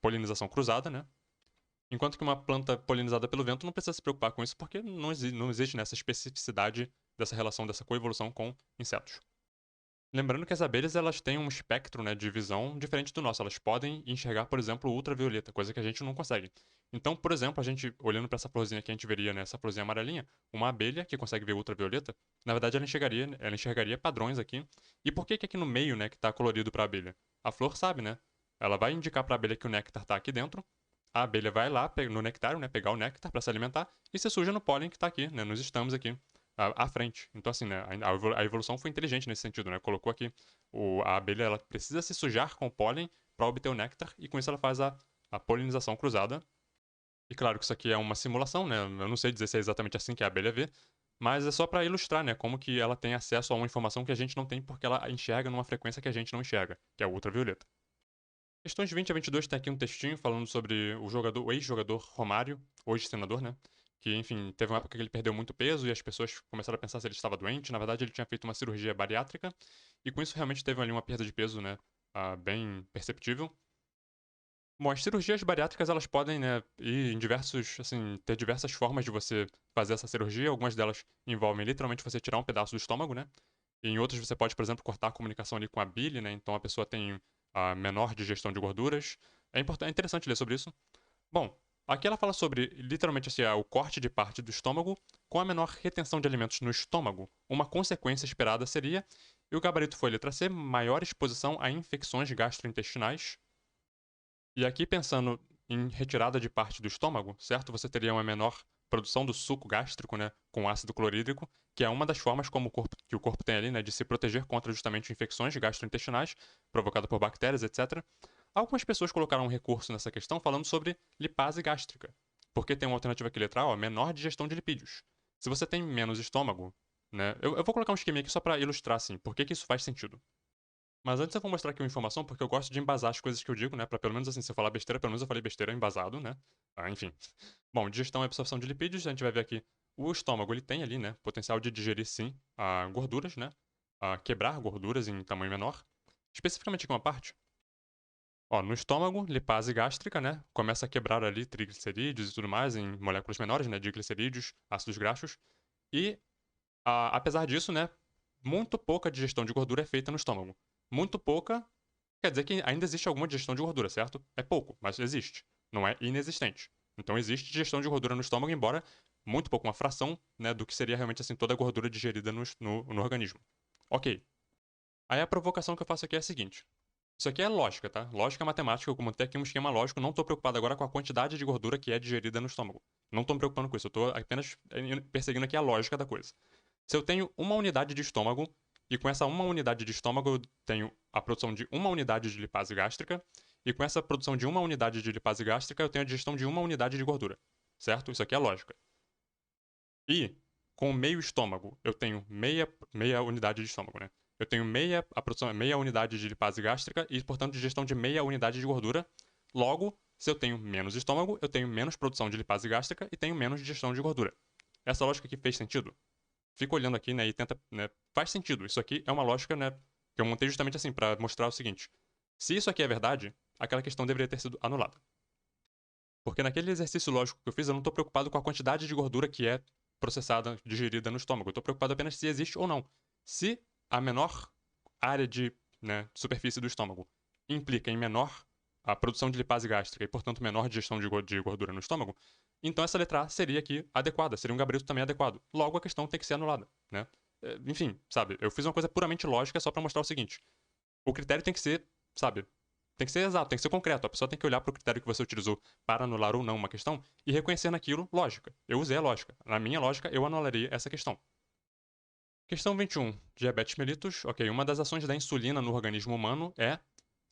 polinização cruzada, né? Enquanto que uma planta polinizada pelo vento não precisa se preocupar com isso porque não existe nessa especificidade dessa relação, dessa coevolução com insetos. Lembrando que as abelhas elas têm um espectro, né, de visão diferente do nosso. Elas podem enxergar, por exemplo, o ultravioleta, coisa que a gente não consegue. Então, por exemplo, a gente olhando para essa florzinha que a gente veria, né, essa florzinha amarelinha, uma abelha que consegue ver ultravioleta, na verdade ela enxergaria padrões aqui. E por que que aqui no meio, né, que está colorido para a abelha? A flor sabe, né? Ela vai indicar para a abelha que o néctar está aqui dentro. A abelha vai lá no nectário, né, pegar o néctar para se alimentar e se suja no pólen que está aqui, né, nos estamos aqui à frente. Então, assim, né, a evolução foi inteligente nesse sentido, né? Colocou aqui a abelha, ela precisa se sujar com o pólen para obter o néctar e com isso ela faz a polinização cruzada. E claro que isso aqui é uma simulação, né? Eu não sei dizer se é exatamente assim que a abelha vê, mas é só para ilustrar, né, como que ela tem acesso a uma informação que a gente não tem porque ela enxerga numa frequência que a gente não enxerga, que é o ultravioleta. Questões 20 a 22 tem aqui um textinho falando sobre o ex-jogador Romário, hoje senador, né? Que, enfim, teve uma época que ele perdeu muito peso e as pessoas começaram a pensar se ele estava doente. Na verdade, ele tinha feito uma cirurgia bariátrica e com isso realmente teve ali uma perda de peso, né? Bem perceptível. Bom, as cirurgias bariátricas elas podem, né, ir em ter diversas formas de você fazer essa cirurgia. Algumas delas envolvem literalmente você tirar um pedaço do estômago, né? E em outras você pode, por exemplo, cortar a comunicação ali com a bile, né? Então a pessoa tem a menor digestão de gorduras. É interessante ler sobre isso. Bom, aqui ela fala sobre literalmente assim, o corte de parte do estômago com a menor retenção de alimentos no estômago. Uma consequência esperada seria, e o gabarito foi letra C, maior exposição a infecções gastrointestinais. E aqui pensando em retirada de parte do estômago, certo? Você teria uma menor produção do suco gástrico, né, com ácido clorídrico, que é uma das formas como o corpo tem ali, né, de se proteger contra justamente infecções gastrointestinais provocadas por bactérias, etc. Algumas pessoas colocaram um recurso nessa questão falando sobre lipase gástrica, porque tem uma alternativa aqui, letra A, ó, menor digestão de lipídios. Se você tem menos estômago, né, eu vou colocar um esquema aqui só para ilustrar, assim, por que que isso faz sentido. Mas antes eu vou mostrar aqui uma informação, porque eu gosto de embasar as coisas que eu digo, né? Pra pelo menos assim, se eu falar besteira, pelo menos eu falei besteira embasado, né? Enfim. Bom, digestão e absorção de lipídios, a gente vai ver aqui. O estômago, ele tem ali, né? Potencial de digerir, sim, gorduras, né? Quebrar gorduras em tamanho menor. Especificamente aqui uma parte. Ó, no estômago, lipase gástrica, né? Começa a quebrar ali triglicerídeos e tudo mais em moléculas menores, né? Diglicerídeos, ácidos graxos. E, apesar disso, né? Muito pouca digestão de gordura é feita no estômago. Muito pouca quer dizer que ainda existe alguma digestão de gordura, certo? É pouco, mas existe. Não é inexistente. Então existe digestão de gordura no estômago, embora muito pouco, uma fração, né, do que seria realmente assim toda a gordura digerida no organismo. Ok. Aí a provocação que eu faço aqui é a seguinte. Isso aqui é lógica, tá? Lógica matemática, eu montei aqui um esquema lógico, não tô preocupado agora com a quantidade de gordura que é digerida no estômago. Não tô me preocupando com isso, eu tô apenas perseguindo aqui a lógica da coisa. Se eu tenho uma unidade de estômago, e com essa uma unidade de estômago eu tenho a produção de uma unidade de lipase gástrica, e com essa produção de uma unidade de lipase gástrica eu tenho a digestão de uma unidade de gordura. Certo? Isso aqui é lógica. E com meio estômago eu tenho meia unidade de estômago, né? Eu tenho a produção, meia unidade de lipase gástrica e, portanto, digestão de meia unidade de gordura. Logo, se eu tenho menos estômago, eu tenho menos produção de lipase gástrica e tenho menos digestão de gordura. Essa lógica aqui fez sentido? Fico olhando aqui, né, e tenta, né, faz sentido. Isso aqui é uma lógica, né, que eu montei justamente assim para mostrar o seguinte: se isso aqui é verdade, aquela questão deveria ter sido anulada. Porque naquele exercício lógico que eu fiz, eu não estou preocupado com a quantidade de gordura que é processada, digerida no estômago. Eu estou preocupado apenas se existe ou não. Se a menor área de, né, superfície do estômago implica em menor a produção de lipase gástrica e, portanto, menor digestão de gordura no estômago, então essa letra A seria aqui adequada, seria um gabarito também adequado. Logo, a questão tem que ser anulada, né? Enfim, sabe, eu fiz uma coisa puramente lógica só para mostrar o seguinte: o critério tem que ser, sabe, tem que ser exato, tem que ser concreto. A pessoa tem que olhar para o critério que você utilizou para anular ou não uma questão e reconhecer naquilo lógica. Eu usei a lógica. Na minha lógica, eu anularia essa questão. Questão 21. Diabetes mellitus. Ok, uma das ações da insulina no organismo humano é...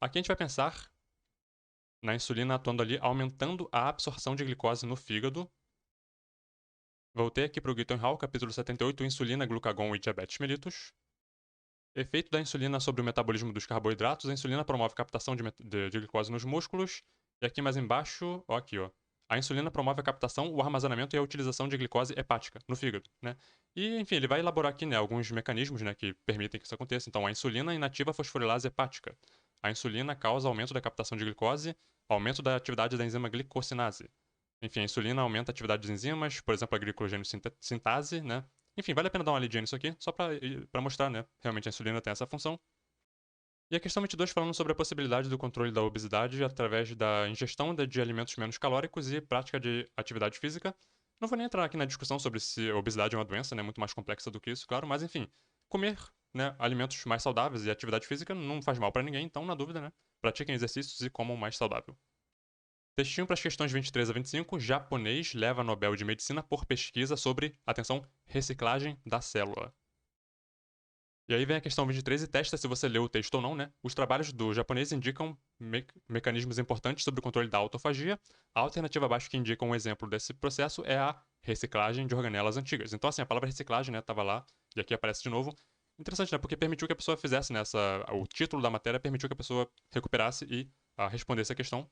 Aqui a gente vai pensar na insulina atuando ali, aumentando a absorção de glicose no fígado. Voltei aqui para o Gitton Hall, capítulo 78, insulina, glucagon e diabetes mellitus. Efeito da insulina sobre o metabolismo dos carboidratos. A insulina promove a captação de glicose nos músculos. E aqui mais embaixo, ó, aqui, ó. A insulina promove a captação, o armazenamento e a utilização de glicose hepática no fígado, né? E, enfim, ele vai elaborar aqui, né, alguns mecanismos, né, que permitem que isso aconteça. Então, a insulina inativa a fosforilase hepática. A insulina causa aumento da captação de glicose, aumento da atividade da enzima glicosinase. Enfim, a insulina aumenta a atividade das enzimas, por exemplo, a glicogênio sintase, né? Enfim, vale a pena dar uma lidinha nisso aqui, só para mostrar, né? Realmente a insulina tem essa função. E a questão 22 falando sobre a possibilidade do controle da obesidade através da ingestão de alimentos menos calóricos e prática de atividade física. Não vou nem entrar aqui na discussão sobre se a obesidade é uma doença, né? Muito mais complexa do que isso, claro, mas enfim, comer, né, alimentos mais saudáveis e atividade física não faz mal para ninguém, então, na dúvida, né? Pratiquem exercícios e comam mais saudável. Textinho para as questões 23 a 25. Japonês leva Nobel de Medicina por pesquisa sobre, atenção, reciclagem da célula. E aí vem a questão 23 e testa se você leu o texto ou não, né? Os trabalhos do japonês indicam mecanismos importantes sobre o controle da autofagia. A alternativa abaixo que indica um exemplo desse processo é a reciclagem de organelas antigas. Então, assim, a palavra reciclagem, né, tava lá, e aqui aparece de novo. Interessante, né? Porque permitiu que a pessoa fizesse, né, o título da matéria permitiu que a pessoa recuperasse e respondesse a questão.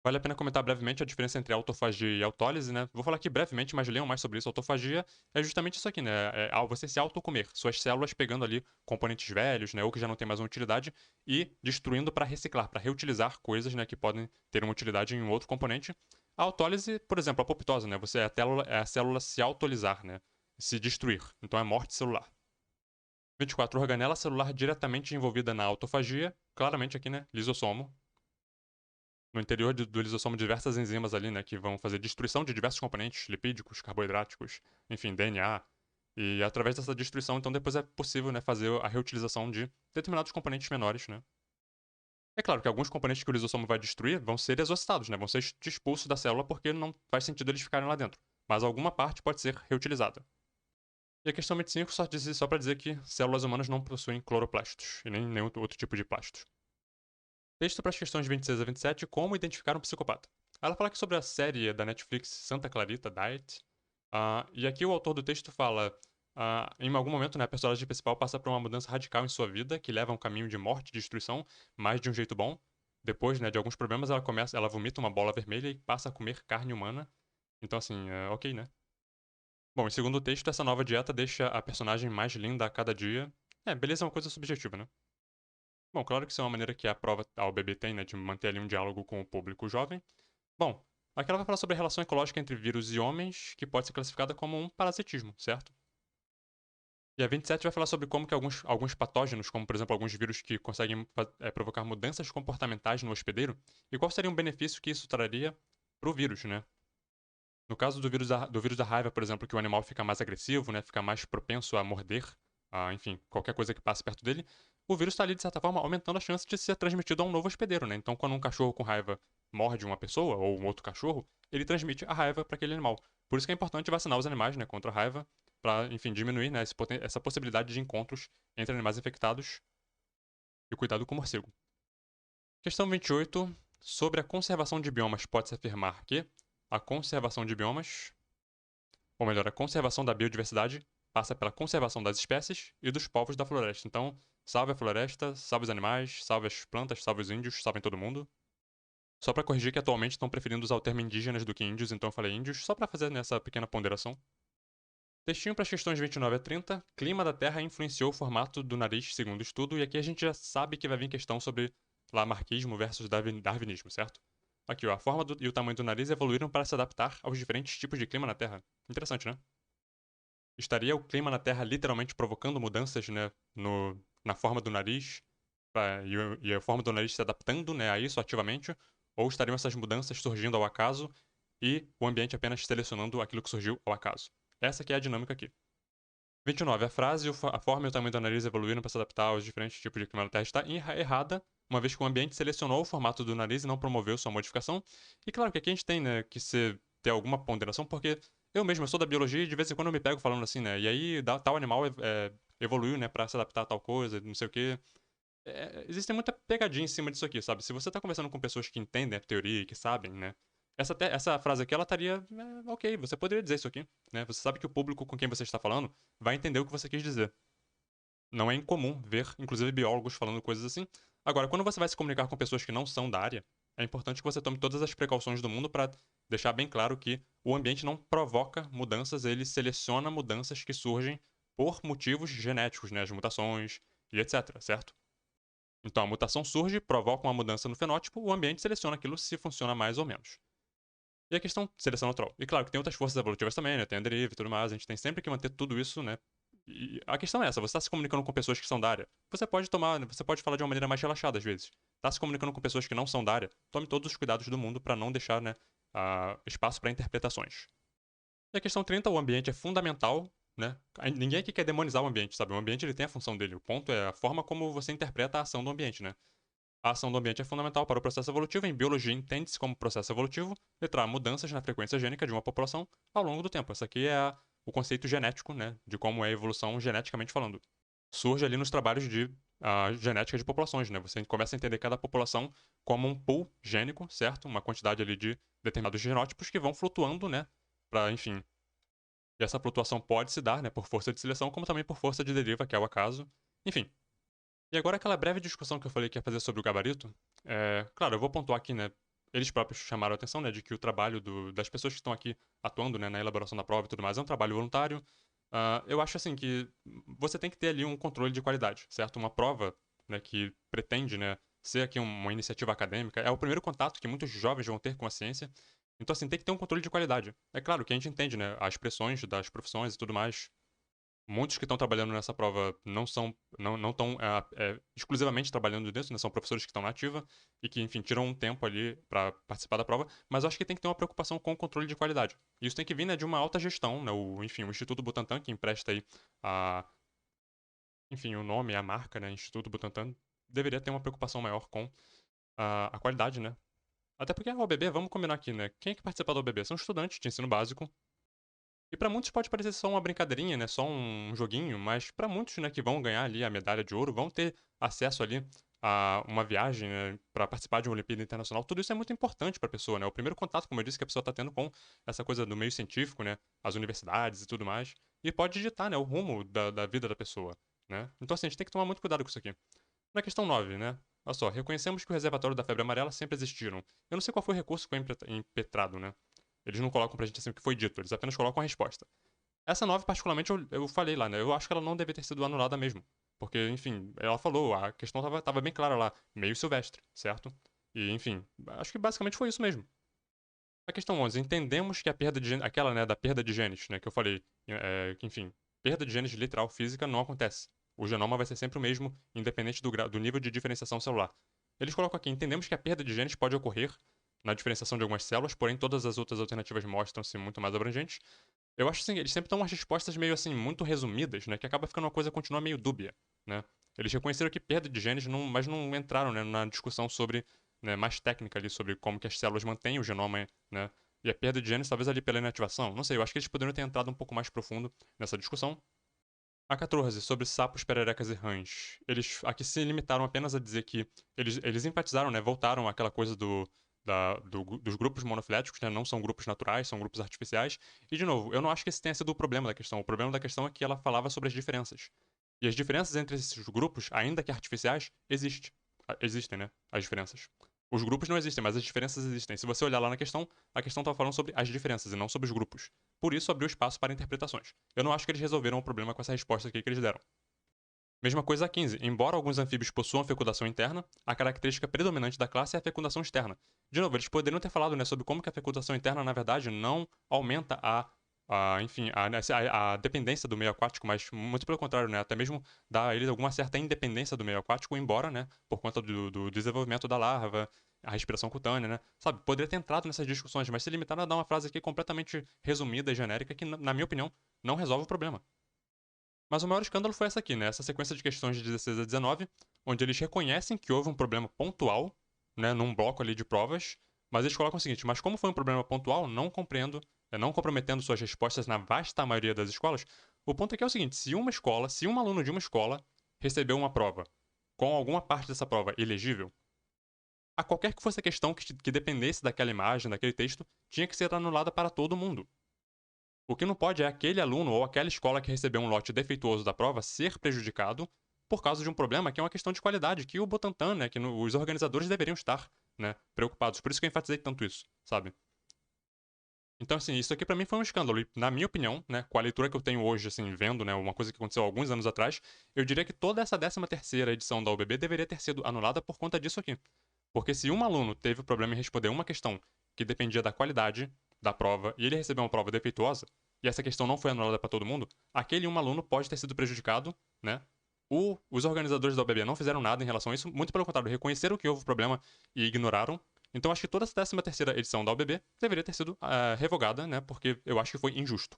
Vale a pena comentar brevemente a diferença entre autofagia e autólise, né? Vou falar aqui brevemente, mas leiam mais sobre isso. Autofagia é justamente isso aqui, né? É você se autocomer, suas células pegando ali componentes velhos, né? Ou que já não tem mais uma utilidade e destruindo para reciclar, para reutilizar coisas, né? Que podem ter uma utilidade em um outro componente. A autólise, por exemplo, a apoptose, né? Você é a célula se autolisar, né? Se destruir. Então é morte celular. 24. Organela celular diretamente envolvida na autofagia. Claramente aqui, né? Lisossomo. No interior do lisossomo, diversas enzimas ali, né, que vão fazer destruição de diversos componentes lipídicos, carboidratos, enfim, DNA. E através dessa destruição, então, depois é possível, né, fazer a reutilização de determinados componentes menores, né. É claro que alguns componentes que o lisossomo vai destruir vão ser exocitados, né, vão ser expulsos da célula porque não faz sentido eles ficarem lá dentro. Mas alguma parte pode ser reutilizada. E a questão 25 só para dizer que células humanas não possuem cloroplastos e nem nenhum outro tipo de plastos. Texto para as questões 26 a 27, como identificar um psicopata. Ela fala aqui sobre a série da Netflix Santa Clarita Diet. E aqui o autor do texto fala: em algum momento, né, a personagem principal passa por uma mudança radical em sua vida, que leva a um caminho de morte e destruição, mas de um jeito bom. Depois, né, de alguns problemas, ela vomita uma bola vermelha e passa a comer carne humana. Então, assim, ok, né? Bom, em segundo o texto, essa nova dieta deixa a personagem mais linda a cada dia. Beleza é uma coisa subjetiva, né? Bom, claro que isso é uma maneira que a prova ao bebê tem, né, de manter ali um diálogo com o público jovem. Bom, aqui ela vai falar sobre a relação ecológica entre vírus e homens, que pode ser classificada como um parasitismo, certo? E a 27 vai falar sobre como que alguns patógenos, como por exemplo alguns vírus que conseguem provocar mudanças comportamentais no hospedeiro, e qual seria um benefício que isso traria para o vírus, né? No caso do vírus da raiva, por exemplo, que o animal fica mais agressivo, né, fica mais propenso a morder enfim, qualquer coisa que passe perto dele, o vírus está ali, de certa forma, aumentando a chance de ser transmitido a um novo hospedeiro, né? Então, quando um cachorro com raiva morde uma pessoa ou um outro cachorro, ele transmite a raiva para aquele animal. Por isso que é importante vacinar os animais, né, contra a raiva, para, enfim, diminuir, né, essa possibilidade de encontros entre animais infectados e cuidado com o morcego. Questão 28. Sobre a conservação de biomas, pode-se afirmar que a conservação de biomas, ou melhor, a conservação da biodiversidade, passa pela conservação das espécies e dos povos da floresta. Então, salve a floresta, salve os animais, salve as plantas, salve os índios, salvem todo mundo. Só para corrigir que atualmente estão preferindo usar o termo indígenas do que índios, então eu falei índios, só para fazer nessa pequena ponderação. Textinho para as questões 29 a 30. Clima da Terra influenciou o formato do nariz, segundo o estudo, e aqui a gente já sabe que vai vir questão sobre lamarquismo versus darwinismo, certo? Aqui, ó, a forma e o tamanho do nariz evoluíram para se adaptar aos diferentes tipos de clima na Terra. Interessante, né? Estaria o clima na Terra literalmente provocando mudanças, né, na forma do nariz, e a forma do nariz se adaptando, né, a isso ativamente? Ou estariam essas mudanças surgindo ao acaso e o ambiente apenas selecionando aquilo que surgiu ao acaso? Essa que é a dinâmica aqui. 29. A frase, a forma e o tamanho do nariz evoluíram para se adaptar aos diferentes tipos de clima na Terra está errada, uma vez que o ambiente selecionou o formato do nariz e não promoveu sua modificação. E claro que aqui a gente tem, né, que ter alguma ponderação, porque eu mesmo, eu sou da biologia e de vez em quando eu me pego falando assim, né, e aí tal animal evoluiu, né, para se adaptar a tal coisa, não sei o quê. Existe muita pegadinha em cima disso aqui, sabe? Se você tá conversando com pessoas que entendem a teoria e que sabem, né, essa frase aqui, ela estaria, ok, você poderia dizer isso aqui, né? Você sabe que o público com quem você está falando vai entender o que você quis dizer. Não é incomum ver, inclusive, biólogos falando coisas assim. Agora, quando você vai se comunicar com pessoas que não são da área, é importante que você tome todas as precauções do mundo para deixar bem claro que o ambiente não provoca mudanças, ele seleciona mudanças que surgem por motivos genéticos, né? As mutações e etc, certo? Então, a mutação surge, provoca uma mudança no fenótipo, o ambiente seleciona aquilo se funciona mais ou menos. E a questão seleção natural. E claro que tem outras forças evolutivas também, né? Tem a deriva e tudo mais. A gente tem sempre que manter tudo isso, né? E a questão é essa: você está se comunicando com pessoas que são da área. Você pode tomar, você pode falar de uma maneira mais relaxada às vezes. Está se comunicando com pessoas que não são da área. Tome todos os cuidados do mundo para não deixar, né, espaço para interpretações. E a questão 30, o ambiente é fundamental, né? Ninguém aqui quer demonizar o ambiente, sabe? O ambiente ele tem a função dele. O ponto é a forma como você interpreta a ação do ambiente, né? A ação do ambiente é fundamental para o processo evolutivo. Em biologia, entende-se como processo evolutivo. Letra A, mudanças na frequência gênica de uma população ao longo do tempo. Essa aqui é o conceito genético, né, de como é a evolução geneticamente falando. Surge ali nos trabalhos de genética de populações, né? Você começa a entender cada população como um pool gênico, certo? Uma quantidade ali de determinados genótipos que vão flutuando, né, para, enfim. E essa flutuação pode se dar, né, por força de seleção, como também por força de deriva, que é o acaso. Enfim, e agora aquela breve discussão que eu falei que ia fazer sobre o gabarito, claro, eu vou pontuar aqui, né, eles próprios chamaram a atenção, né, de que o trabalho das pessoas que estão aqui atuando, né, na elaboração da prova e tudo mais é um trabalho voluntário. Eu acho, assim, que você tem que ter ali um controle de qualidade, certo? Uma prova, né, que pretende, né, ser aqui uma iniciativa acadêmica, é o primeiro contato que muitos jovens vão ter com a ciência. Então, assim, tem que ter um controle de qualidade. É claro que a gente entende, né, as pressões das profissões e tudo mais, muitos que estão trabalhando nessa prova não estão exclusivamente trabalhando nisso, né? São professores que estão na ativa e que, enfim, tiram um tempo ali para participar da prova, mas eu acho que tem que ter uma preocupação com o controle de qualidade. E isso tem que vir, né, de uma alta gestão, né? Enfim, o Instituto Butantan, que empresta aí enfim, o nome, a marca, né, Instituto Butantan, deveria ter uma preocupação maior com a qualidade, né? Até porque a OBB, vamos combinar aqui, né? Quem é que participa da OBB? São estudantes de ensino básico. E pra muitos pode parecer só uma brincadeirinha, né? Só um joguinho, mas pra muitos, né, que vão ganhar ali a medalha de ouro, vão ter acesso ali a uma viagem, né, para participar de uma Olimpíada Internacional. Tudo isso é muito importante pra pessoa, né? O primeiro contato, como eu disse, que a pessoa tá tendo com essa coisa do meio científico, né? As universidades e tudo mais. E pode digitar, né, o rumo da vida da pessoa, né? Então, assim, a gente tem que tomar muito cuidado com isso aqui. Na questão 9, né? Olha só, reconhecemos que o reservatório da febre amarela sempre existiram. Eu não sei qual foi o recurso que foi impetrado, né? Eles não colocam pra gente assim o que foi dito, eles apenas colocam a resposta. Essa 9, particularmente, eu falei lá, né? Eu acho que ela não deve ter sido anulada mesmo. Porque, enfim, ela falou, a questão tava bem clara lá, meio silvestre, certo? E, enfim, acho que basicamente foi isso mesmo. A questão 11, entendemos que a perda de genes, aquela, né, da perda de genes, né, que eu falei, que, enfim, perda de genes literal física não acontece. O genoma vai ser sempre o mesmo, independente do nível de diferenciação celular. Eles colocam aqui, entendemos que a perda de genes pode ocorrer na diferenciação de algumas células, porém todas as outras alternativas mostram-se muito mais abrangentes. Eu acho assim, eles sempre dão umas respostas meio assim, muito resumidas, né? Que acaba ficando uma coisa que continua meio dúbia, né? Eles reconheceram que perda de genes, mas não entraram, né, na discussão sobre, né, mais técnica ali, sobre como que as células mantêm o genoma, né? E a perda de genes, talvez ali pela inativação. Não sei, eu acho que eles poderiam ter entrado um pouco mais profundo nessa discussão. A 14, sobre sapos, pererecas e rãs. Eles aqui se limitaram apenas a dizer que eles enfatizaram, né, voltaram àquela coisa dos grupos monofiléticos, né, não são grupos naturais, são grupos artificiais. E, de novo, eu não acho que esse tenha sido o problema da questão. O problema da questão é que ela falava sobre as diferenças. E as diferenças entre esses grupos, ainda que artificiais, existem, né, as diferenças. Os grupos não existem, mas as diferenças existem. Se você olhar lá na questão, a questão estava falando sobre as diferenças e não sobre os grupos. Por isso, abriu espaço para interpretações. Eu não acho que eles resolveram o problema com essa resposta aqui que eles deram. Mesma coisa a 15. Embora alguns anfíbios possuam fecundação interna, a característica predominante da classe é a fecundação externa. De novo, eles poderiam ter falado, né, sobre como que a fecundação interna, na verdade, não aumenta enfim, a dependência do meio aquático, mas muito pelo contrário, né, até mesmo dá a eles alguma certa independência do meio aquático, embora, né, por conta do desenvolvimento da larva, a respiração cutânea, né, sabe, poderia ter entrado nessas discussões, mas se limitaram a dar uma frase aqui completamente resumida e genérica que, na minha opinião, não resolve o problema. Mas o maior escândalo foi essa aqui, né? Essa sequência de questões de 16 a 19, onde eles reconhecem que houve um problema pontual, né, num bloco ali de provas, mas eles colocam o seguinte: mas como foi um problema pontual, não compreendo, não comprometendo suas respostas na vasta maioria das escolas. O ponto é que é o seguinte: se um aluno de uma escola recebeu uma prova com alguma parte dessa prova ilegível, a qualquer que fosse a questão que dependesse daquela imagem, daquele texto, tinha que ser anulada para todo mundo. O que não pode é aquele aluno ou aquela escola que recebeu um lote defeituoso da prova ser prejudicado por causa de um problema que é uma questão de qualidade, que o Butantan, né, os organizadores deveriam estar, né, preocupados. Por isso que eu enfatizei tanto isso, sabe? Então, assim, isso aqui pra mim foi um escândalo. E, na minha opinião, né, com a leitura que eu tenho hoje, assim, vendo, né, uma coisa que aconteceu há alguns anos atrás, eu diria que toda essa 13ª edição da UBB deveria ter sido anulada por conta disso aqui. Porque se um aluno teve o problema em responder uma questão que dependia da qualidade da prova e ele recebeu uma prova defeituosa, e essa questão não foi anulada para todo mundo, aquele um aluno pode ter sido prejudicado, né? Os organizadores da UBB não fizeram nada em relação a isso, muito pelo contrário, reconheceram que houve problema e ignoraram. Então acho que toda essa 13ª edição da UBB deveria ter sido revogada, né? Porque eu acho que foi injusto.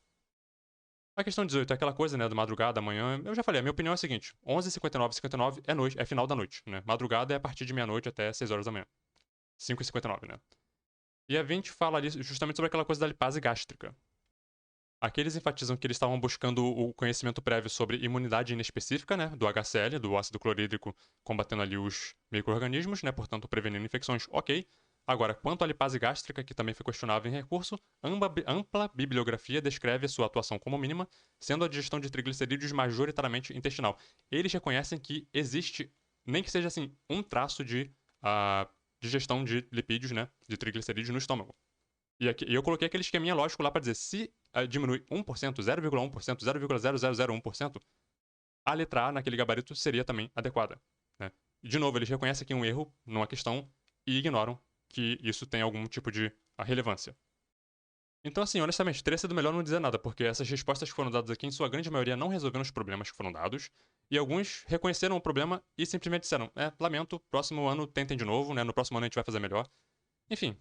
A questão 18 é aquela coisa, né, do madrugada, amanhã. Eu já falei, a minha opinião é a seguinte: 11h59, 59 é noite, é final da noite, né? Madrugada é a partir de meia-noite até 6 horas da manhã. 5h59, né? E a 20 fala ali justamente sobre aquela coisa da lipase gástrica. Aqui eles enfatizam que eles estavam buscando o conhecimento prévio sobre imunidade inespecífica, né, do HCl, do ácido clorídrico, combatendo ali os micro-organismos, né, portanto prevenindo infecções, ok. Agora, quanto à lipase gástrica, que também foi questionável em recurso, ampla bibliografia descreve sua atuação como mínima, sendo a digestão de triglicerídeos majoritariamente intestinal. Eles reconhecem que existe, nem que seja assim, um traço de digestão de lipídios, né, de triglicerídeos no estômago. E eu coloquei aquele esqueminha lógico lá para dizer, se diminui 1%, 0,1%, 0,0001%, a letra A naquele gabarito seria também adequada. Né? E, de novo, eles reconhecem aqui um erro numa questão e ignoram que isso tem algum tipo de relevância. Então, assim, honestamente, teria sido melhor não dizer nada, porque essas respostas que foram dadas aqui, em sua grande maioria, não resolveram os problemas que foram dados, e alguns reconheceram o problema e simplesmente disseram, lamento, próximo ano tentem de novo, né, no próximo ano a gente vai fazer melhor. Enfim,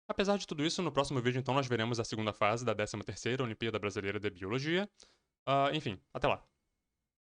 apesar de tudo isso, no próximo vídeo então nós veremos a segunda fase da 13ª Olimpíada Brasileira de Biologia. Enfim, até lá.